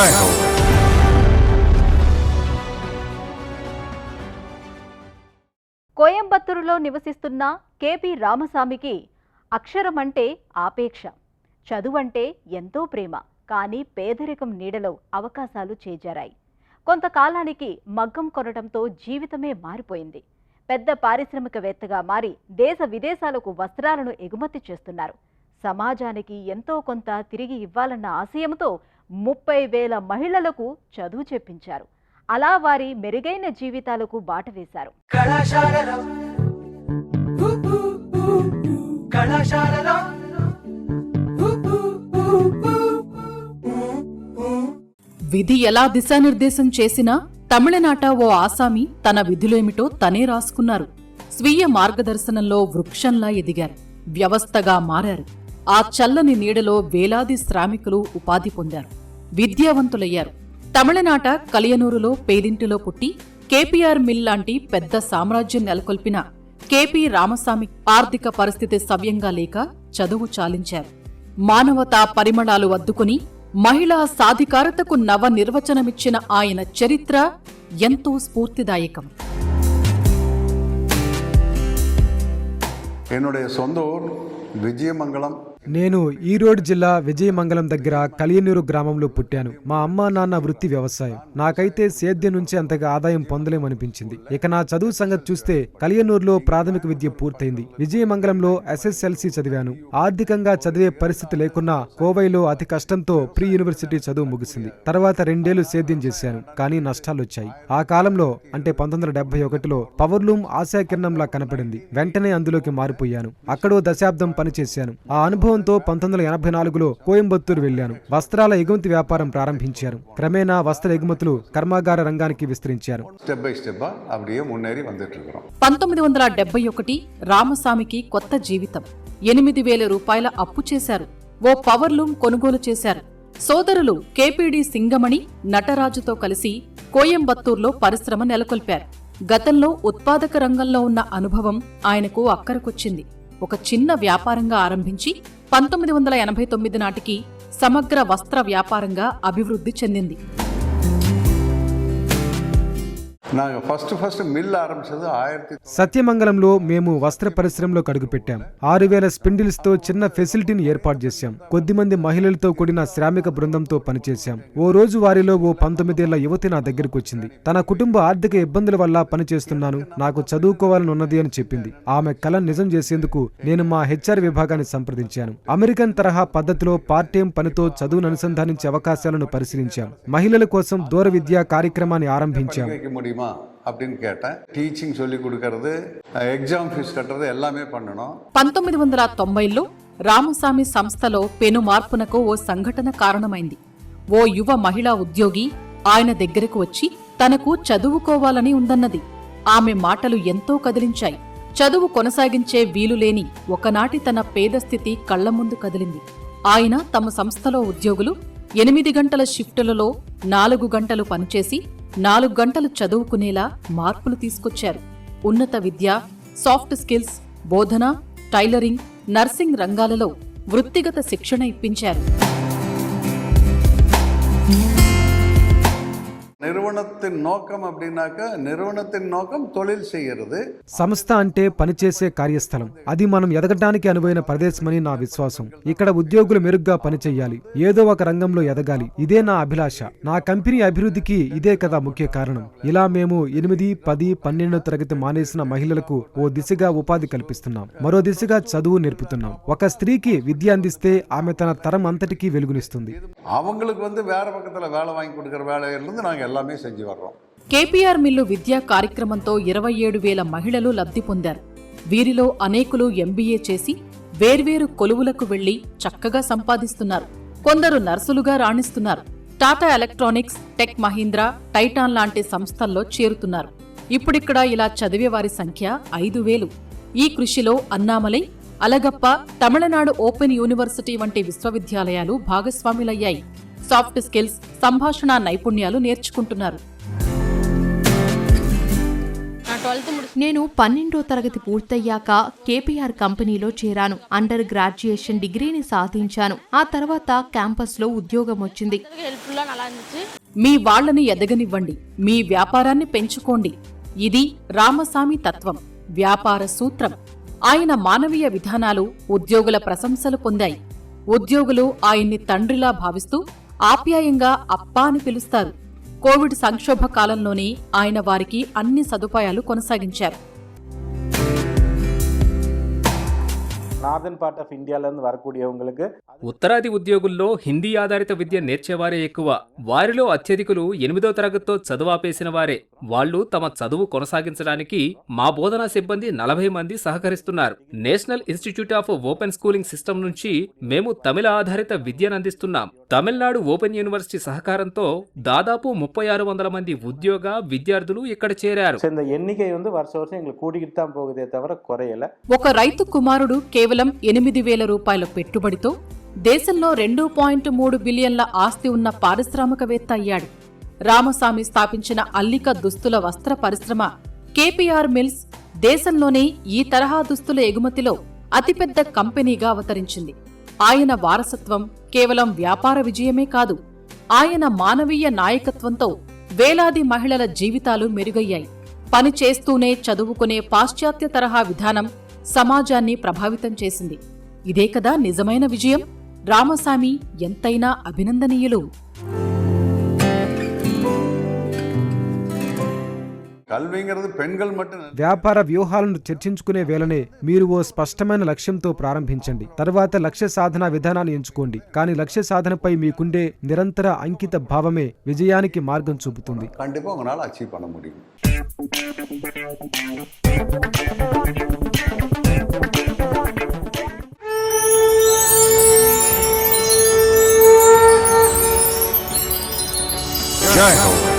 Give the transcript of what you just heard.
జై హో. కోయంబత్తూరులో నివసిస్తున్న కేపీ రామస్వామికి అక్షరం అంటే ఆపేక్ష, చదువంటే ఎంతో ప్రేమ. కానీ పేదరికం నీడలో అవకాశాలు చేజారాయి. కొంతకాలానికి మగ్గం కొనడంతో జీవితమే మారిపోయింది. పెద్ద పారిశ్రామికవేత్తగా మారి దేశ విదేశాలకు వస్త్రాలను ఎగుమతి చేస్తున్నారు. సమాజానికి ఎంతో కొంత తిరిగి ఇవ్వాలన్న ఆశయంతో 30,000 మహిళలకు చదువు చెప్పించారు. అలా వారి మెరుగైన జీవితాలకు బాట వేశారు. విధి ఎలా దిశానిర్దేశం చేసినా తమిళనాట ఓ ఆసామి తన విధులేమిటో తనే రాసుకున్నారు. స్వీయ మార్గదర్శనంలో వృక్షంలా ఎదిగారు, వ్యవస్థగా మారారు. ఆ చల్లని నీడలో వేలాది శ్రామికులు ఉపాధి పొందారు, విద్యావంతులయ్యారు. తమిళనాట కలియనూరులో పేదింటిలో పుట్టి కేపీఆర్ మిల్ లాంటి పెద్ద సామ్రాజ్యం నెలకొల్పిన కేపీ రామస్వామి ఆర్థిక పరిస్థితి సవ్యంగా లేక చదువు చాలించారు. మానవతా పరిమళాలు అద్దుకుని మహిళా సాధికారతకు నవ నిర్వచనమిచ్చిన ఆయన చరిత్ర ఎంతో స్ఫూర్తిదాయకం. என்னுடைய சொந்த ஊர் விஜயமங்கலம். నేను ఈరోడ్ జిల్లా విజయమంగళం దగ్గర కలియనూరు గ్రామంలో పుట్టాను. మా అమ్మా నాన్న వృత్తి వ్యవసాయం. నాకైతే సేద్యం నుంచి అంతగా ఆదాయం పొందలేమనిపించింది. ఇక నా చదువు సంగతి చూస్తే కలియనూరులో ప్రాథమిక విద్య పూర్తయింది. విజయమంగళంలో SSLC చదివాను. ఆర్థికంగా చదివే పరిస్థితి లేకున్నా కోవైలో అతి కష్టంతో ప్రీ యూనివర్సిటీ చదువు ముగిసింది. తర్వాత 2 ఏళ్లు సేద్యం చేశాను, కానీ నష్టాలొచ్చాయి. ఆ కాలంలో అంటే 1971లో పవర్లూమ్ ఆశాకిరణంలా కనపడింది. వెంటనే అందులోకి మారిపోయాను. అక్కడో దశాబ్దం పనిచేశాను. ఆ అనుభవం 1984లో కోయంబత్తూరు వెళ్లాను. వస్త్రాల ఎగుమతి వ్యాపారం ప్రారంభించారు. క్రమేణా వస్త్ర ఎగుమతులు కర్మాగార రంగానికి విస్తరించారు. 1971 రామస్వామికి కొత్త జీవితం. 8,000 రూపాయల అప్పు చేశారు. ఓ పవర్లూమ్ కొనుగోలు చేశారు. సోదరులు కేపీడి సింగమణి, నటరాజుతో కలిసి కోయంబత్తూర్లో పరిశ్రమ నెలకొల్పారు. గతంలో ఉత్పాదక రంగంలో ఉన్న అనుభవం ఆయనకు అక్కరకొచ్చింది. ఒక చిన్న వ్యాపారంగా ఆరంభించి 1989 నాటికి సమగ్ర వస్త్ర వ్యాపారంగా అభివృద్ధి చెందింది. நாங்கள் ஃபர்ஸ்ட் மில் ஆரம்பிச்சது సత్యమంగళంలో మేము వస్త్ర పరిశ్రమలో అడుగుపెట్టాం. 6,000 స్పిండిల్స్ తో చిన్న ఫెసిలిటీని ఏర్పాటు చేశాం. కొద్దిమంది మహిళలతో కూడిన శ్రామిక బృందంతో పనిచేశాం. ఓ రోజు వారిలో ఓ 19 ఏళ్ల యువతి నా దగ్గరకు వచ్చింది. తన కుటుంబ ఆర్థిక ఇబ్బందుల వల్ల పనిచేస్తున్నాను, నాకు చదువుకోవాలని ఉన్నది అని చెప్పింది. ఆమె కలను నిజం చేసేందుకు నేను మా HR విభాగాన్ని సంప్రదించాను. అమెరికన్ తరహా పద్ధతిలో పార్ట్ టైం పనితో చదువును అనుసంధానించే అవకాశాలను పరిశీలించాం. మహిళల కోసం దూర విద్యా కార్యక్రమాన్ని ఆరంభించాం. அப்படின்னு கேட்டேன். టీచింగ్ சொல்லி கொடுக்கிறது, ఎగ్జామ్ ఫీజు కట్టறது எல்லாமே பண்ணணும். 1990లో రామస్వామి సంస్థలో పెను మార్పునకు ఓ సంఘటన కారణమైంది. ఓ యువ మహిళా ఉద్యోగి ఆయన దగ్గరకు వచ్చి తనకు చదువుకోవాలని ఉందన్నది. ఆమె మాటలు ఎంతో కదిలించాయి. చదువు కొనసాగించే వీలులేని ఒకనాటి తన పేదస్థితి కళ్ల ముందు కదిలింది. ఆయన తమ సంస్థలో ఉద్యోగులు 8 గంటల షిఫ్టులలో 4 గంటలు పనిచేసి 4 గంటలు చదువుకునేలా మార్పులు తీసుకొచ్చారు. ఉన్నత విద్య, సాఫ్ట్ స్కిల్స్, బోధన, టైలరింగ్, నర్సింగ్ రంగాలలో వృత్తిగత శిక్షణ ఇప్పించారు. நிறுவனத்தின் நோக்கம் அப்படின்னாக்க நிறுவனத்தின் நோக்கம் தொழில் செய்யறது. సంస్థ అంటే పనిచేసే కార్యస్థలం. అది మనం ఎదగడానికి అనువైన ప్రదేశమని నా విశ్వాసం. ఇక్కడ ఉద్యోగులు మెరుగ్గా పనిచేయాలి, ఏదో ఒక రంగంలో ఎదగాలి. ఇదే నా అభిలాష. నా కంపెనీ అభివృద్ధికి ఇదే కదా ముఖ్య కారణం. ఇలా మేము 8, 10, 12 తరగతి మానేసిన మహిళలకు ఓ దిశగా ఉపాధి కల్పిస్తున్నాం, మరో దిశగా చదువు నేర్పుతున్నాం. ఒక స్త్రీకి విద్య అందిస్తే ఆమె తన తరం అంతటికీ వెలుగునిస్తుంది. அவங்களுக்கு வேற பக்கத்துல வேலை வாங்கி கொடுக்கிற வேலையிலிருந்து நாங்க எல்லாமே செஞ்சு வர்றோம். కేపీఆర్ మిల్లు విద్యా కార్యక్రమంతో 27,000 మహిళలు లబ్ధి పొందారు. వీరిలో అనేకులు MBA చేసి వేర్వేరు కొలువులకు వెళ్లి చక్కగా సంపాదిస్తున్నారు. కొందరు నర్సులుగా రాణిస్తున్నారు. Tata electronics, tech Mahindra, Titan లాంటి సంస్థల్లో చేరుతున్నారు. ఇప్పుడిక్కడ ఇలా చదివే వారి సంఖ్య 5,000. ఈ కృషిలో అన్నామలై, అలగప్ప, తమిళనాడు ఓపెన్ యూనివర్సిటీ వంటి విశ్వవిద్యాలయాలు భాగస్వాములయ్యాయి. సాఫ్ట్ స్కిల్స్, సంభాషణ నైపుణ్యాలు నేర్చుకుంటున్నారు. నేను 12వ తరగతి పూర్తయ్యాక కేపీఆర్ కంపెనీలో చేరాను. అండర్ గ్రాడ్యుయేషన్ డిగ్రీని సాధించాను. ఆ తర్వాత క్యాంపస్లో ఉద్యోగం వచ్చింది. మీ వాళ్ళని ఎదగనివ్వండి, మీ వ్యాపారాన్ని పెంచుకోండి. ఇది రామసామి తత్వం, వ్యాపార సూత్రం. ఆయన మానవీయ విధానాలు ఉద్యోగుల ప్రశంసలు పొందాయి. ఉద్యోగులు ఆయన్ని తండ్రిలా భావిస్తూ ఆప్యాయంగా అప్పా అని పిలుస్తారు. కోవిడ్ సంక్షోభ కాలంలోనే ఆయన వారికి అన్ని సదుపాయాలు కొనసాగించారు. నార్దర్న్ పార్ట్ ఆఫ్ ఇండియాలో வரக்கூடியவங்களுக்கு ఉత్తరాది ఉద్యోగుల్లో హిందీ ఆధారిత విద్య నేర్చేవారే ఎక్కువ. వారిలో అత్యధికులు 8వ తరగతితో చదువాపేసిన వారే. వాళ్లు తమ చదువు కొనసాగించడానికి మా బోధనా సిబ్బంది 40 మంది సహకరిస్తున్నారు. National institute of open schooling system నుంచి మేము తమిళ ఆధారిత విద్యను అందిస్తున్నాం. తమిళనాడు ఓపెన్ యూనివర్సిటీ సహకారంతో దాదాపు 3600 మంది ఉద్యోగ విద్యార్థులు ఇక్కడ చేరారు. இந்த எண்ணிக்கை வருஷ வருஷம் எங்களுக்கு கூடிக்கிட்டு தான் போகுதே தவிர குறையல. ఒక రైతు కుమారుడు కేవలం 8,000 రూపాయల పెట్టుబడితో దేశంలో 2.3 బిలియన్ల ఆస్తి ఉన్న పారిశ్రామికవేత్త అయ్యాడు. రామసామి స్థాపించిన అల్లిక దుస్తుల వస్త్ర పరిశ్రమ కేపీఆర్ మిల్స్ దేశంలోనే ఈ తరహా దుస్తుల ఎగుమతిలో అతిపెద్ద కంపెనీగా అవతరించింది. ఆయన వారసత్వం కేవలం వ్యాపార విజయమే కాదు, ఆయన మానవీయ నాయకత్వంతో వేలాది మహిళల జీవితాలు మెరుగయ్యాయి. పని చేస్తూనే చదువుకునే పాశ్చాత్య తరహా విధానం సమాజాన్ని ప్రభావితం చేసింది. ఇదే కదా నిజమైన విజయం. రామసామి ఎంతైనా అభినందనీయులు. కల్వింగరది పెన్గల్ మట్టు వ్యాపార వ్యూహాలను చర్చించుకునే వేళనే మీరు ఓ స్పష్టమైన లక్ష్యంతో ప్రారంభించండి. తర్వాత లక్ష్య సాధన విధానాన్ని ఎంచుకోండి. కానీ లక్ష్య సాధనపై మీకుండే నిరంతర అంకిత భావమే విజయానికి మార్గం చూపుతుంది. கண்டிப்பாக உங்களால் அச்சீவ் பண்ண முடியும். Jai Ho.